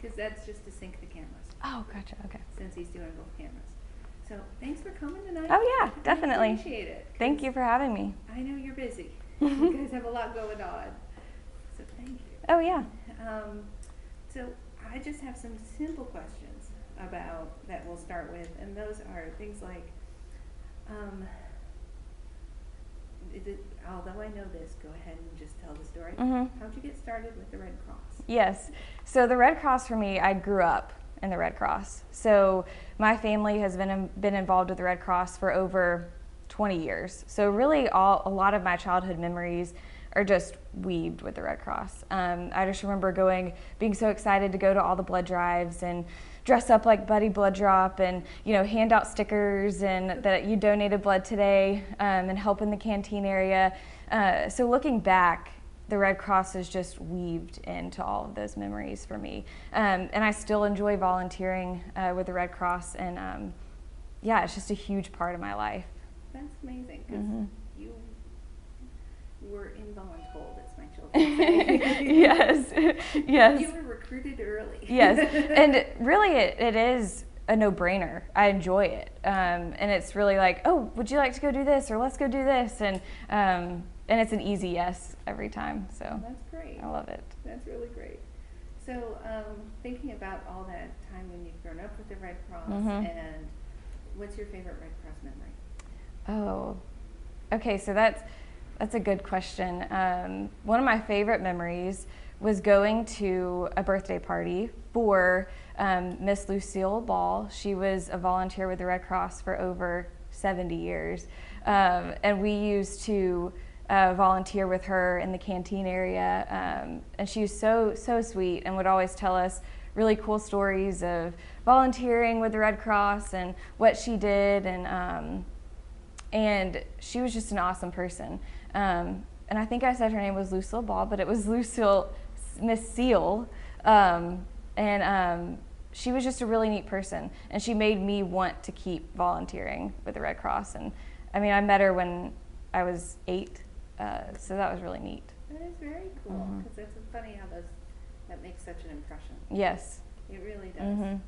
because that's just to sync the cameras. Oh, gotcha. Okay. Since he's doing both cameras. So thanks for coming tonight. Oh yeah, definitely. I appreciate it. Thank you for having me. I know you're busy. You guys have a lot going on. So thank you. Oh yeah. So I just have some simple questions about that we'll start with, and those are things like, although I know this, go ahead and just tell the story. How'd you get started with the Red Cross? Yes. So the Red Cross for me, I grew up in the Red Cross. So my family has been involved with the Red Cross for over 20 years. So really a lot of my childhood memories are just weaved with the Red Cross. I just remember being so excited to go to all the blood drives and dress up like Buddy Blood Drop and, hand out stickers and that you donated blood today, and help in the canteen area. So looking back, the Red Cross is just weaved into all of those memories for me. And I still enjoy volunteering with the Red Cross, and it's just a huge part of my life. That's amazing, because you were involuntold, as my children say. Yes. You were recruited early. Yes, and really it is a no-brainer. I enjoy it, and it's really like, oh, would you like to go do this, or let's go do this, and it's an easy yes every time. So that's great. I love it. That's really great. So thinking about all that time when you've grown up with the Red Cross, and what's your favorite Red Cross memory? Oh, okay. So that's a good question. One of my favorite memories was going to a birthday party for Miss Lucille Ball. She was a volunteer with the Red Cross for over 70 years, and we used to volunteer with her in the canteen area, and she was so sweet and would always tell us really cool stories of volunteering with the Red Cross and what she did, and she was just an awesome person. And I think I said her name was Lucille Ball, but it was Miss Seal, and she was just a really neat person, and she made me want to keep volunteering with the Red Cross. And I mean, I met her when I was 8. So that was really neat. That is very cool, because it's funny how that makes such an impression. Yes. It really does.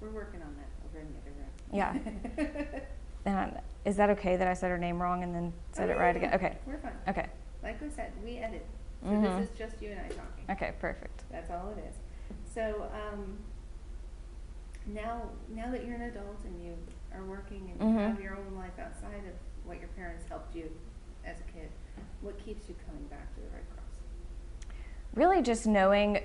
We're working on that over in the other room. Yeah. Is that okay that I said her name wrong and then said it right again? Okay. We're fine. Okay. Like I said, we edit. So this is just you and I talking. Okay, perfect. That's all it is. So now that you're an adult and you are working and you have your own life outside of what your parents helped you as a kid, what keeps you coming back to the Red Cross? Really just knowing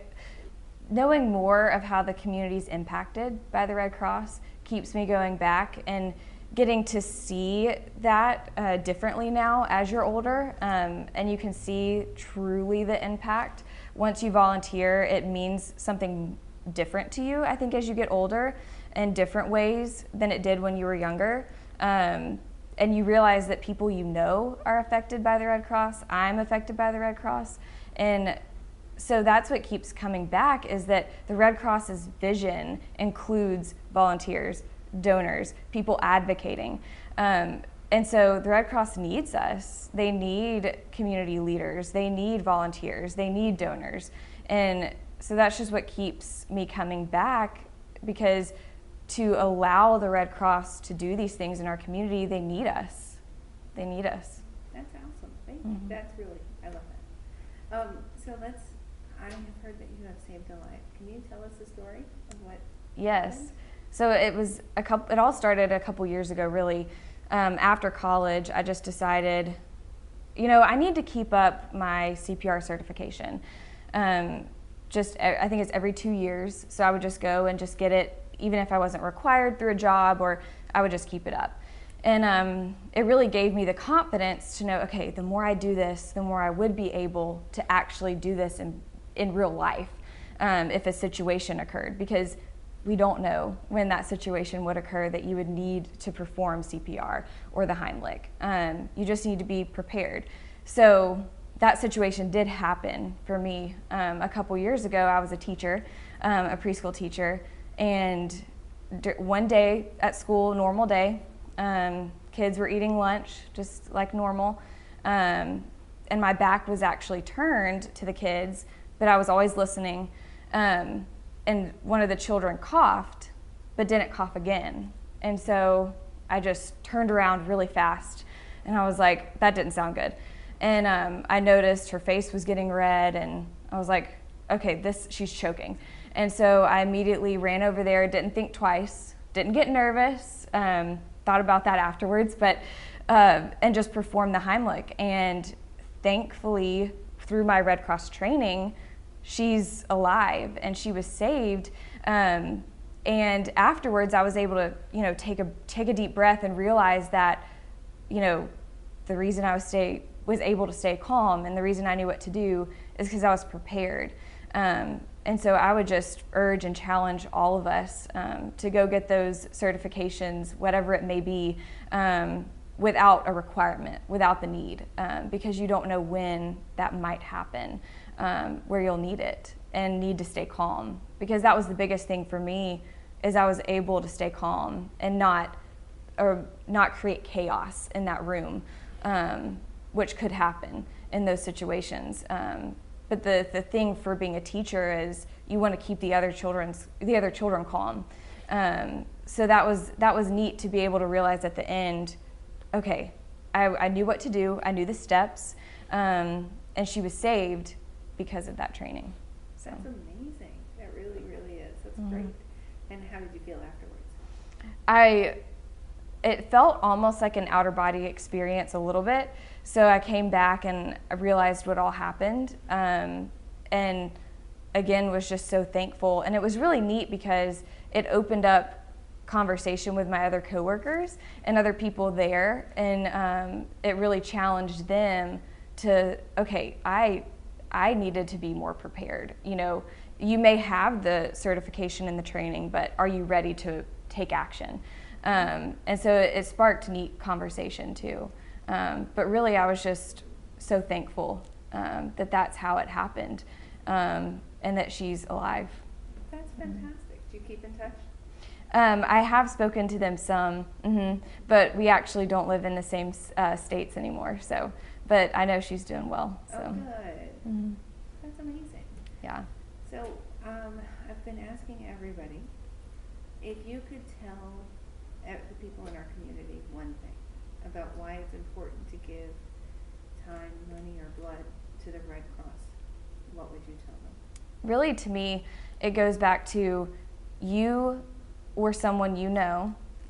more of how the community is impacted by the Red Cross keeps me going back, and getting to see that differently now as you're older, and you can see truly the impact. Once you volunteer, it means something different to you, I think, as you get older, in different ways than it did when you were younger. And you realize that people you know are affected by the Red Cross. I'm affected by the Red Cross. And so that's what keeps coming back, is that the Red Cross's vision includes volunteers, donors, people advocating. And so the Red Cross needs us. They need community leaders. They need volunteers. They need donors. And so that's just what keeps me coming back, because to allow the Red Cross to do these things in our community, they need us. They need us. That's awesome. Thank you. That's really, I love that. So I have heard that you have saved a life. Can you tell us the story of what happened? So it all started a couple years ago, really. After college, I just decided, I need to keep up my CPR certification. I think it's every 2 years. So I would just go and just get it, even if I wasn't required through a job, or I would just keep it up. And it really gave me the confidence to know, okay, the more I do this, the more I would be able to actually do this in real life, if a situation occurred, because we don't know when that situation would occur that you would need to perform CPR or the Heimlich. You just need to be prepared. So that situation did happen for me. A couple years ago, I was a teacher, a preschool teacher, and one day at school, normal day, kids were eating lunch just like normal, and my back was actually turned to the kids, but I was always listening. and one of the children coughed, but didn't cough again. And so I just turned around really fast, and I was like, that didn't sound good. And I noticed her face was getting red, and I was like, okay, she's choking. And so I immediately ran over there, didn't think twice, didn't get nervous, thought about that afterwards, but and just performed the Heimlich. And thankfully, through my Red Cross training, she's alive and she was saved. And afterwards, I was able to, take a deep breath and realize that, the reason I was able to stay calm and the reason I knew what to do is because I was prepared. And so I would just urge and challenge all of us to go get those certifications, whatever it may be, without a requirement, without the need, because you don't know when that might happen, where you'll need it and need to stay calm. Because that was the biggest thing for me, is I was able to stay calm and not create chaos in that room, which could happen in those situations. But the thing for being a teacher is you want to keep the other children calm. So that was neat to be able to realize at the end, okay, I knew what to do, I knew the steps, and she was saved because of that training. So that's amazing. That really, really is. That's great. And how did you feel afterwards? It felt almost like an outer body experience a little bit. So I came back and I realized what all happened, and again was just so thankful. And it was really neat because it opened up conversation with my other coworkers and other people there, and it really challenged them to, okay, I needed to be more prepared. You may have the certification and the training, but are you ready to take action? And so it sparked neat conversation too. But really, I was just so thankful that that's how it happened, and that she's alive. That's fantastic. Do you keep in touch? I have spoken to them some, but we actually don't live in the same states anymore. So, but I know she's doing well. So. Oh, good. That's amazing. Yeah. So I've been asking everybody if you could tell the people in our community one thing about why it's important to give time, money, or blood to the Red Cross, what would you tell them? Really, to me, it goes back to you or someone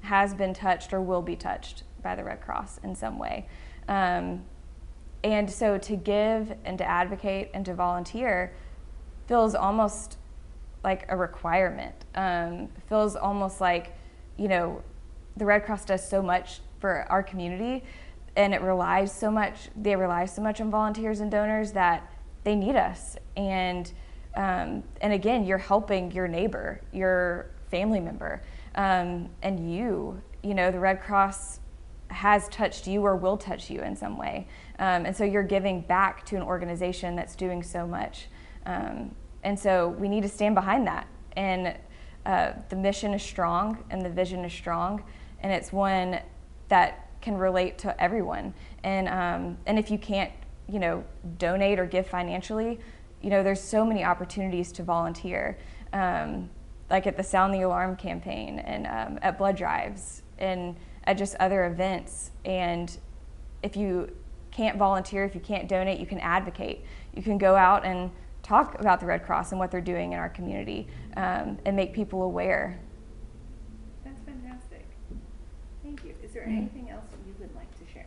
has been touched or will be touched by the Red Cross in some way. And so to give and to advocate and to volunteer feels almost like a requirement. Feels almost like, the Red Cross does so much for our community, and they rely so much on volunteers and donors that they need us. And again, you're helping your neighbor, your family member, and the Red Cross has touched you or will touch you in some way. And so you're giving back to an organization that's doing so much. And so we need to stand behind that. And the mission is strong and the vision is strong, and it's one that can relate to everyone. And if you can't, donate or give financially, there's so many opportunities to volunteer, like at the Sound the Alarm campaign and at blood drives and at just other events. And if you can't volunteer, if you can't donate, you can advocate. You can go out and talk about the Red Cross and what they're doing in our community, and make people aware. That's fantastic. Thank you. Is there anything else you would like to share?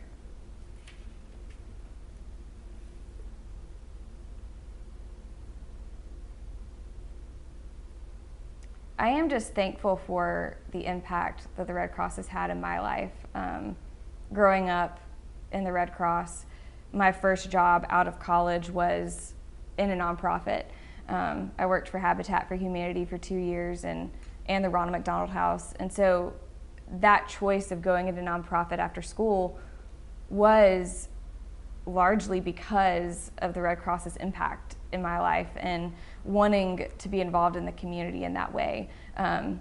I am just thankful for the impact that the Red Cross has had in my life. Growing up in the Red Cross, my first job out of college was in a nonprofit. I worked for Habitat for Humanity for 2 years and the Ronald McDonald House. And so that choice of going into nonprofit after school was largely because of the Red Cross's impact in my life and wanting to be involved in the community in that way, and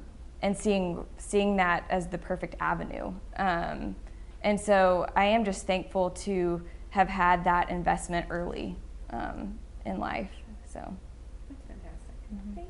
seeing that as the perfect avenue. And so I am just thankful to have had that investment early in life. So that's fantastic. Thank